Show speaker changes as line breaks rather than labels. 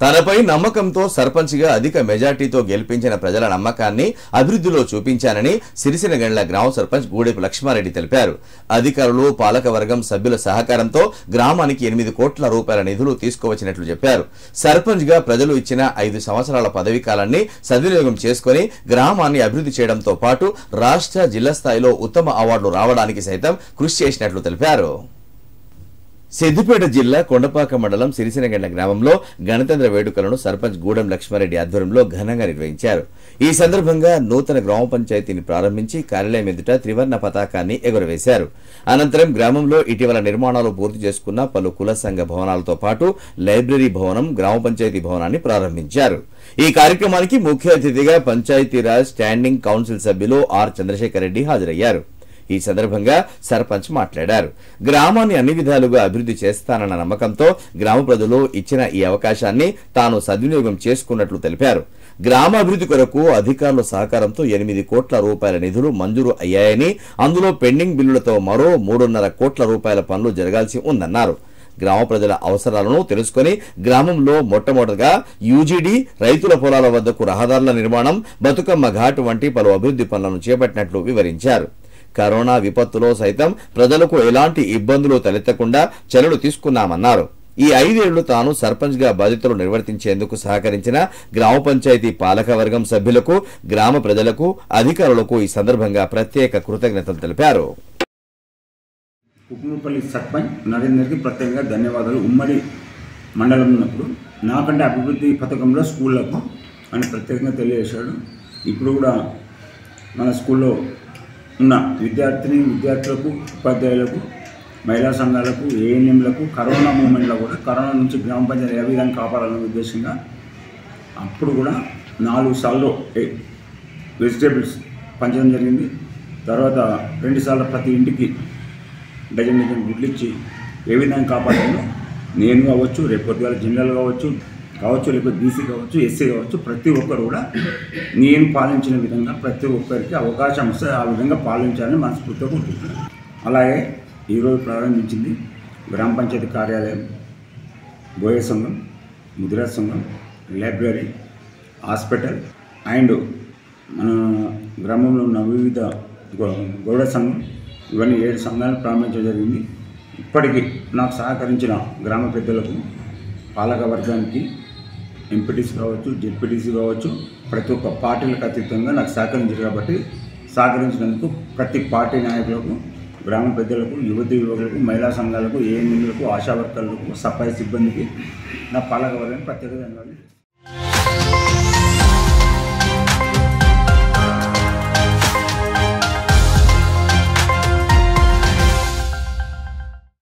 తనపై నమ్మకంతో సర్పంచ్గా అధిక మెజార్టీతో గెలిపించిన ప్రజల నమ్మకాన్ని అభివృద్ధిలో చూపించానని సిరిసినగండ్ల గ్రామ సర్పంచ్ గూడెపు లక్ష్మారెడ్డి తెలిపారు. అధికారులు పాలకవర్గం సభ్యుల సహకారంతో గ్రామానికి 8 కోట్ల రూపాయల నిధులు తీసుకువచ్చినట్లు చెప్పారు. సర్పంచ్గా ప్రజలు ఇచ్చిన 5 సంవత్సరాల పదవీ కాలాన్ని సద్వినియోగం చేసుకుని గ్రామాన్ని అభివృద్ధి చేయడంతో పాటు రాష్ట్ర జిల్లా స్థాయిలో ఉత్తమ అవార్డులు రావడానికి సైతం కృషి చేసినట్లు తెలిపారు. సిద్దిపేట జిల్లా కొండపాక మండలం సిరిసినగండ్ల గ్రామంలో గణతంత్ర వేడుకలను సర్పంచ్ గూడెం లక్ష్మారెడ్డి ఆధ్వర్యంలో ఘనంగా నిర్వహించారు. ఈ సందర్భంగా నూతన గ్రామ పంచాయతీని ప్రారంభించి కార్యాలయం ఎదుట త్రివర్ణ పతాకాన్ని ఎగురవేశారు. అనంతరం గ్రామంలో ఇటీవల నిర్మాణాలు పూర్తి చేసుకున్న పలు కుల సంఘ భవనాలతో పాటు లైబ్రరీ భవనం, గ్రామ పంచాయతీ భవనాన్ని ప్రారంభించారు. ఈ కార్యక్రమానికి ముఖ్య అతిథిగా పంచాయతీరాజ్ స్టాండింగ్ కౌన్సిల్ సభ్యులు ఆర్ చంద్రశేఖర్ రెడ్డి హాజరయ్యారు. ఈ సందర్భంగా సర్పంచ్ మాట్లాడారు. గ్రామాన్ని అన్ని విధాలుగా అభివృద్ధి చేస్తానన్న నమ్మకంతో గ్రామ ప్రజలు ఇచ్చిన ఈ అవకాశాన్ని తాను సద్వినియోగం చేసుకున్నట్లు తెలిపారు. గ్రామాభివృద్ధి కొరకు అధికారుల సహకారంతో 8 కోట్ల రూపాయల నిధులు మంజూరు అయ్యాయని, అందులో పెండింగ్ బిల్లులతో మరో 3.5 కోట్ల రూపాయల పనులు జరగాల్సి ఉందన్నారు. గ్రామ ప్రజల అవసరాలను తెలుసుకుని గ్రామంలో మొట్టమొదటిగా యూజీడీ, రైతుల పొలాల వద్దకు రహదారుల నిర్మాణం, బతుకమ్మ ఘాట్ వంటి పలు అభివృద్ధి పనులను చేపట్టినట్లు వివరించారు. కరోనా విపత్తులో సైతం ప్రజలకు ఎలాంటి ఇబ్బందులు తలెత్తకుండా చర్యలు తీసుకున్నామన్నారు. ఈ 5 ఏళ్లు తాను సర్పంచ్ గా బాధ్యతలు నిర్వర్తించేందుకు సహకరించిన గ్రామ పంచాయతీ పాలకవర్గం సభ్యులకు, గ్రామ ప్రజలకు, అధికారులకు ఈ సందర్భంగా ప్రత్యేక కృతజ్ఞతలు తెలిపారు.
కుకుమపల్లి సర్పంచ్ నరేందర్కి ప్రత్యేకంగా ధన్యవాదాలు. ఉమ్మడి మండలం ఉన్నప్పుడు నాకంటే అభివృద్ధి పథకంలో స్కూళ్లకు అని ప్రత్యేకంగా తెలియజేశాడు. ఇప్పుడు కూడా మన స్కూల్లో ఉన్న విద్యార్థులకు, ఉపాధ్యాయులకు, మహిళా సంఘాలకు, ఏఎన్ఎంలకు కరోనా మూమెంట్లో కూడా కరోనా నుంచి గ్రామ పంచాయతీ ఏ విధంగా కాపాడాలనే ఉద్దేశంగా అప్పుడు కూడా 4 సార్లు వెజిటేబుల్స్ పంచడం జరిగింది. తర్వాత 2 సార్లు ప్రతి ఇంటికి డజన్ గుడ్లు ఇచ్చి ఏ విధంగా కాపాడాలో నేను కావచ్చు, రేపు పొద్దుగాల జనరల్ కావచ్చు, లేకపోతే బీసీ కావచ్చు, ఎస్సీ కావచ్చు, ప్రతి ఒక్కరు కూడా నేను పాలించిన విధంగా ప్రతి ఒక్కరికి అవకాశం వస్తే ఆ విధంగా పాలించాలని మనస్ఫూర్తిగా కోరుకుంటున్నాను. అలాగే ఈరోజు ప్రారంభించింది గ్రామ పంచాయతీ కార్యాలయం, బోయ సంఘం, ముద్రా సంఘం, లైబ్రరీ, హాస్పిటల్ అండ్ మన గ్రామంలో ఉన్న వివిధ గౌడ సంఘం, ఇవన్నీ 7 సంఘాలను ప్రారంభించడం జరిగింది. ఇప్పటికీ నాకు సహకరించిన గ్రామ పెద్దలకు, పాలక వర్గానికి, ఎంపీటీసీ కావచ్చు, జెడ్పీటీసీ కావచ్చు, ప్రతి ఒక్క పార్టీలకు అతీతంగా నాకు సహకరించారు. కాబట్టి సహకరించినందుకు ప్రతి పార్టీ నాయకులకు, గ్రామ పెద్దలకు, యువతీ యువకులకు, మహిళా సంఘాలకు, ఏఎన్ఎంలకు, ఆశా వర్కర్లకు, సఫాయి సిబ్బందికి, నా పాలక వర్గానికి ప్రత్యేక ధన్యవాదాలు.